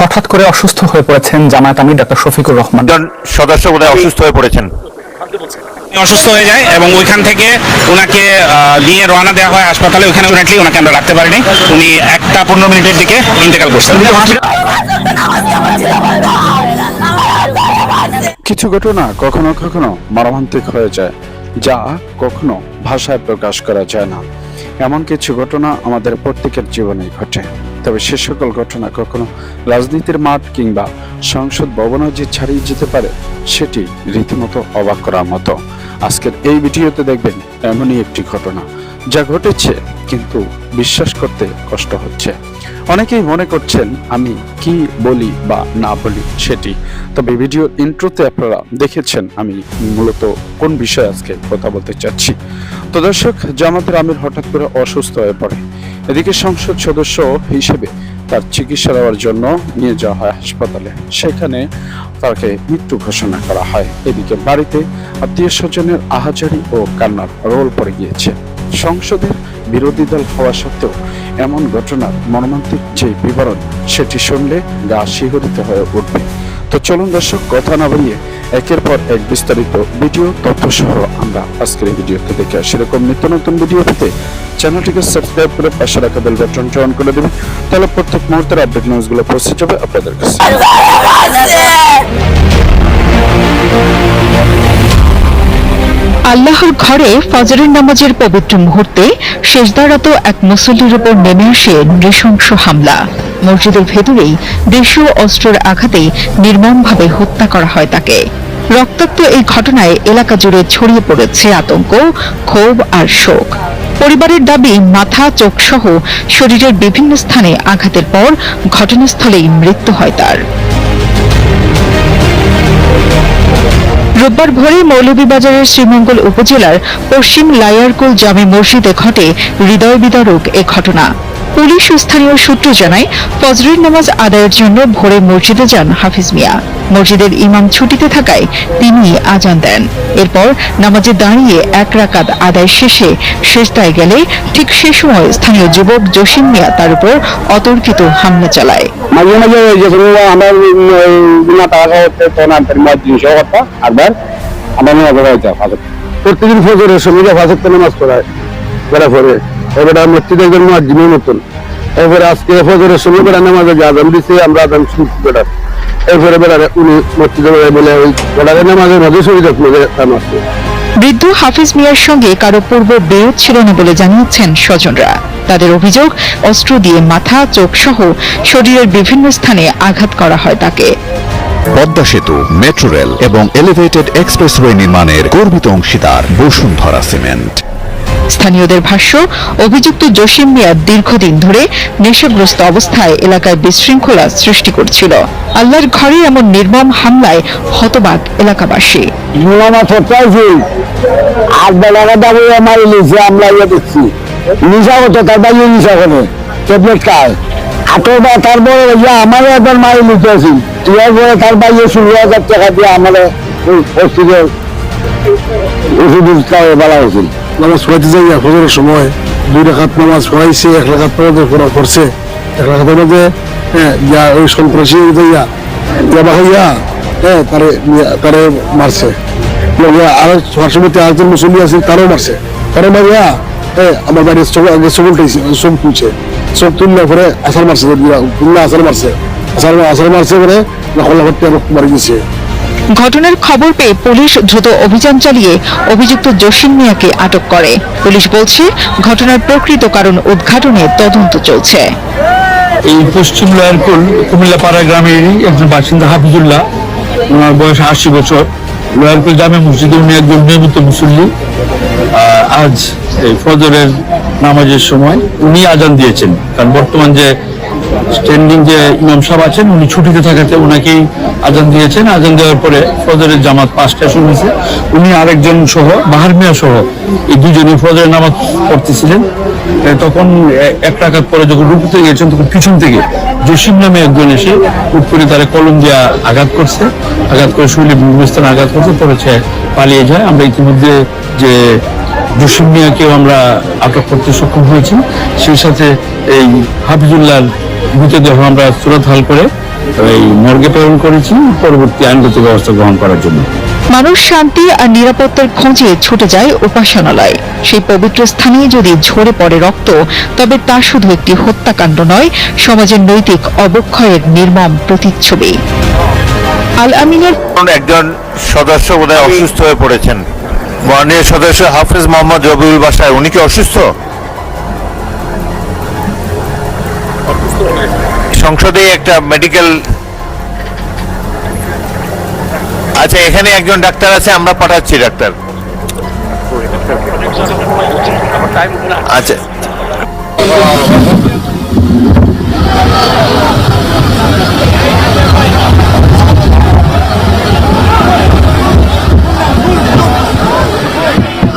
হঠাৎ করে অসুস্থ হয়ে পড়েছেন জামায়াত আমির ডক্টর শফিকুর রহমান। সদস্য বোধহয় অসুস্থ হয়ে পড়েছেন, অসুস্থ হয়ে যায় এবং ওইখান থেকে ওনাকে নিয়ে রওনা দেওয়া হয় হাসপাতালে। ওইখানে ওনাকে আমরা রাখতে পারিনি, উনি 1:15 দিকে ইন্তেকাল করছেন। কিছু ঘটনা কখনো কখনো মর্মান্তিক হয়ে যায়, যা কখনো ভাষায় প্রকাশ করা যায় না। এমন কিছু ঘটনা আমাদের প্রত্যেকের জীবনে ঘটে, তবে সে সকল ঘটনা কখনো রাজনীতির মাঠ কিংবা সংসদ ভবনও যে ছাড়িয়ে যেতে পারে, সেটি রীতিমতো অবাক করার মতো। আজকের এই ভিডিওতে দেখবেন এমনই একটি ঘটনা যা ঘটেছে কিন্তু বিশ্বাস করতে কষ্ট হচ্ছে। অনেকেই মনে করছেন আমি কি বলি বা না বলি সেটি, তবে ভিডিওর ইন্ট্রোতে আপনারা দেখেছেন আমি মূলত কোন বিষয়ে আজকে কথা বলতে চাচ্ছি। তো দর্শক, জামায়াতের আমির হঠাৎ করে অসুস্থ হয়ে পড়ে। এদিকে সংসদ সদস্য হিসেবে তার চিকিৎসা দেওয়ার জন্য নিয়ে যাওয়া হয় হাসপাতালে, সেখানে তাকে মৃত্যু ঘোষণা করা হয়। এদিকে বাড়িতে আত্মীয় স্বজনের আহাজারি ও কান্নার রোল পড়ে গিয়েছে। সংসদের বিরোধী দল হওয়া সত্ত্বেও এমন ঘটনার মর্মান্তিক যে বিবরণ, সেটি শুনলে গা শিহরিত হয়ে উঠবে। তো চলুন দর্শক, কথা না বাড়িয়ে একের পর এক বিস্তারিত ভিডিও তথ্য সহ আমরা আজকের এই ভিডিওকে দেখে সেরকম নিত্য নতুন ভিডিও পেতে চ্যানেলটিকে সাবস্ক্রাইব করে পাশে রাখা বেল বাটনটি অন করে দেবেন, তাহলে প্রত্যেক মুহূর্তের আপডেট নিউজগুলো পৌঁছে যাবে আপনাদের কাছে। আল্লাহর ঘরে ফজরের নামাজের পবিত্র মুহূর্তে সেজদারত এক মুসল্লির উপর নেমে আসে নৃশংস হামলা। মসজিদের ভেতরেই দেশীয় অস্ত্রের আঘাতে নির্মমভাবে হত্যা করা হয় তাকে। রক্তাক্ত এই ঘটনায় এলাকা জুড়ে ছড়িয়ে পড়েছে আতঙ্ক, ক্ষোভ আর শোক। পরিবারের দাবি, মাথা, চোখ সহ শরীরের বিভিন্ন স্থানে আঘাতের পর ঘটনাস্থলেই মৃত্যু হয় তার। রোববার ভোরে মৌলভীবাজারের শ্রীমঙ্গল উপজেলার পশ্চিম লায়ারকুল জামে মসজিদে ঘটে হৃদয় বিদারক এ ঘটনা। পুলিশ ও স্থানীয় সূত্র জানায়, ফজরের নামাজ আদায়ের জন্য ভোরে মসজিদে যান হাফিজ মিয়া। মসজিদের ইমাম ছুটিতে থাকায় তিনি আজান দেন। এরপর নামাজে দাঁড়িয়ে 1 রাকাত আদায় শেষে সেজদায় গেলে ঠিক সে সময় স্থানীয় যুবক জসিম মিয়া তার উপর অতর্কিত হামলা চালায়। মাঝে মাঝে আমার প্রতিদিন ফজরের সময় ফাঁসের নামাজ পড়ায় বেড়া পড়ে, এবার মসজিদের জন্য জিমের মতন। এরপরে আজকে ফজরের সময় বেড়া নামাজে আজান দিচ্ছে, আমরা আজান শুনছি বেড়া। এরপরে বেড়ারে উনি মসজিদে বলে ওই বেড়ারে নামাজের মাঝে শরীর নামাজ। বৃদ্ধ হাফিজ মিয়ার সঙ্গে কারো পূর্ব বিরোধ ছিল না বলে জানিয়েছেন স্বজনরা। তাদের অভিযোগ, অস্ত্র দিয়ে মাথা, চোখ সহ শরীরের বিভিন্ন স্থানে আঘাত করা হয় তাকে। পদ্মা সেতু, মেট্রো রেল এবং এলিভেটেড এক্সপ্রেসওয়ে নির্মাণের গর্বিত অংশীদার বসুন্ধরা সিমেন্ট। স্থানীয়দের ভাষ্য, অভিযুক্ত জসিম মিয়া দীর্ঘদিন ধরে নেশাগ্রস্ত অবস্থায় এলাকায় বিশৃঙ্খলা সৃষ্টি করছিল। আল্লাহর ঘরে এমন নির্মম হামলায় হতবাক এলাকাবাসী। নিশা হতো তার বাইরে নিশা করে ট্যাবলেট খায়, আঠোবা তারপরে আমার একবার মারি নিতে আসি, ইয়ার পরে তার বাইরে 16,000 টাকা দিয়ে আমার হসপিটাল ওষুধ বলা হয়েছিল। নামাজ পড়াইতে যাই ফজরের সময় 2 রাকাত নামাজ পড়াইছে, 1 রাকাত পড়া করছে, 1 রাকাতের মধ্যে ওই সন্ত্রাসী তারে মারছে। আর পার্শ্ববর্তী আরেকজন মুসল্লি আছে, তারও মারছে। তারও মারিয়া আমার বাড়ির চোখ তুলছে, চোখ তুললে পরে আসার মারছে, আসার মারছে পরে মারি গেছে। ঘটনার খবর পেয়ে পুলিশ দ্রুত অভিযান চালিয়ে অভিযুক্ত জসিম মিয়াকে আটক করে। পুলিশ বলছে, ঘটনার প্রকৃত কারণ উদ্ঘাটনে তদন্ত চলছে। এই পশ্চিম লয়ারকুল কুমিল্লা পাড়া গ্রামেরই একজন বাসিন্দা হাফিজুল্লাহ, ওনার বয়স 80 বছর। লয়ারকুল জামে মসজিদে উনি একজন নিয়মিত মুসল্লি। আজ এই ফজরের নামাজের সময় উনি আজান দিয়েছেন, কারণ বর্তমান যে স্ট্যান্ডিং যে ইমাম সাহেব আছেন উনি ছুটিতে থাকাতে ওনাকেই আজান দিয়েছেন। আজান দেওয়ার পরে ফজরের জামাত 5টায় শুরু হয়েছে। উনি আরেকজন সহ বাহার মিয়া সহ এই দুজনে ফজরের নামাজ পড়তেছিলেন। তখন 1 রাকাত পরে যখন রুকুতে গিয়েছেন, তখন পিছন থেকে জসিম নামে একজন এসে হুট করে তারা কলম দিয়ে আঘাত করছে, আঘাত করে শরীরে বিভিন্ন স্থানে আঘাত করছে, পরে পালিয়ে যায়। আমরা ইতিমধ্যে যে জসিম মিয়াকেও আমরা আটক করতে সক্ষম হয়েছি, সেই সাথে এই হাফিজুল্লাহর মৃতদেহ আমরা সুরতহাল করে এই মর্গে প্রেরণ করেছি পরবর্তী আইনগত ব্যবস্থা গ্রহণ করার জন্য। মানুষ শান্তি আর নিরাপত্তার খোঁজে ছুটে যায় উপাসনালয়। সেই পবিত্র স্থানে যদি ঝরে পড়ে রক্ত, তবে তা শুধু একটি হত্যাকাণ্ড নয়, সমাজের নৈতিক অবক্ষয়ের নির্মম প্রতিচ্ছবি। আল আমিনের একজন সদস্য বোধহয় অসুস্থ হয়ে পড়েছেন, মাননীয় সদস্য হাফেজ মোহাম্মদ রবিউল বাসায়, উনি কি অসুস্থ? সংসদে একটা মেডিকেল, আচ্ছা এখানে একজন ডাক্তার আছে, আমরা পাঠাচ্ছি ডাক্তার। আচ্ছা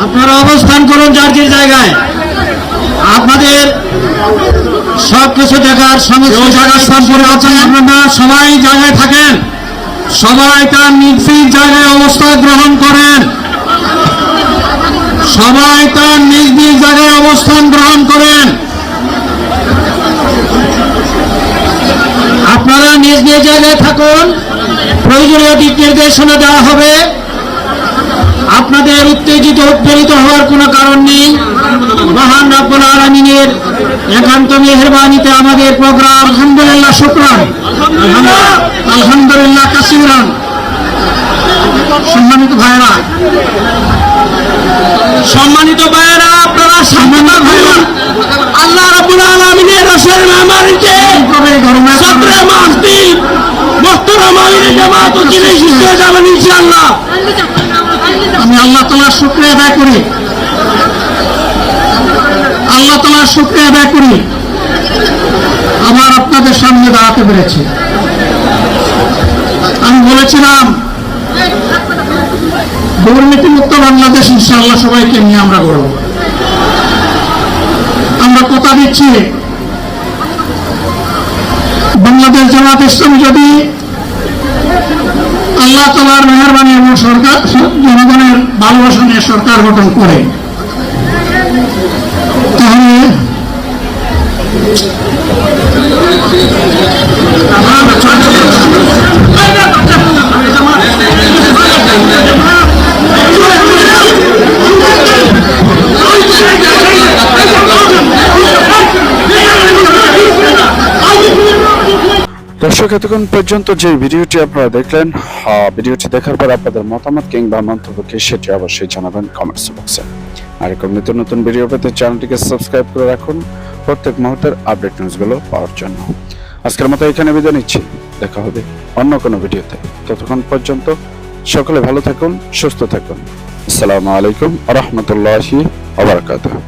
আপনারা অবস্থান করুন যার যে জায়গায়। আপনাদের সবকিছু দেখার সমস্ত জায়গা স্থান পরিবর্তন আপনারা সবাই জায়গায় থাকেন, সবাই তার নিজ নিজ জায়গায় অবস্থান গ্রহণ করেন, সবাই তার নিজ নিজ জায়গায় অবস্থান গ্রহণ করেন। আপনারা নিজ নিজ জায়গায় থাকুন, প্রয়োজনীয় দিক নির্দেশনা দেওয়া হবে। আপনাদের উত্তেজিত উদ্বেলিত হওয়ার কোনো কারণ নেই। মহান রব্বুল আলামিনের একান্ত মেহেরবানিতে আমাদের প্রোগ্রাম আলহামদুলিল্লাহ, শুকরান, আলহামদুলিল্লাহ কাসীরান। সম্মানিত ভাইরা, আপনারা সম্মানিত ভাইরা, আল্লাহ রাব্বুল আলামিনের রসুল মেহমানকে সদরে মাহফিল মুহতারাম আমির জামাত উকিল শিষ্য যাবেন ইনশাআল্লাহ। আমি আল্লাহ তাআলার শুকরিয়া আদায় করি, আল্লাহ তাআলার শুকরিয়া আদায় করি আবার আপনাদের সামনে দাঁড়াতে পেরেছি। আমি বলেছিলাম দুর্নীতিমুক্ত বাংলাদেশ ইনশাআল্লাহ সবাইকে নিয়ে আমরা গড়ব। আমরা কথা দিচ্ছি, বাংলাদেশ জামাত ইসলামী যদি আল্লাহ তাআলার মেহেরবানি এবং সরকার জনগণের ভালোবাসা নিয়ে সরকার গঠন করে, তাহলে দর্শক, এতক্ষণ পর্যন্ত যে ভিডিওটি আপনারা দেখলেন, ভিডিওটি দেখার পর আপনাদের মতামত কিংবা মন্তব্য কি সেটি অবশ্যই জানাবেন কমেন্টস বক্সে। আর এরকম নিত্য নতুন ভিডিও পেতে চ্যানেলটিকে সাবস্ক্রাইব করে রাখুন প্রত্যেক মুহূর্তের আপডেট নিউজগুলো পাওয়ার জন্য। আজকের মতো এখানে বিদায় নিচ্ছি, দেখা হবে অন্য কোনো ভিডিওতে। ততক্ষণ পর্যন্ত সকলে ভালো থাকুন, সুস্থ থাকুন। আসসালামু আলাইকুম ওয়া রাহমাতুল্লাহি ওয়া বারাকাতুহু।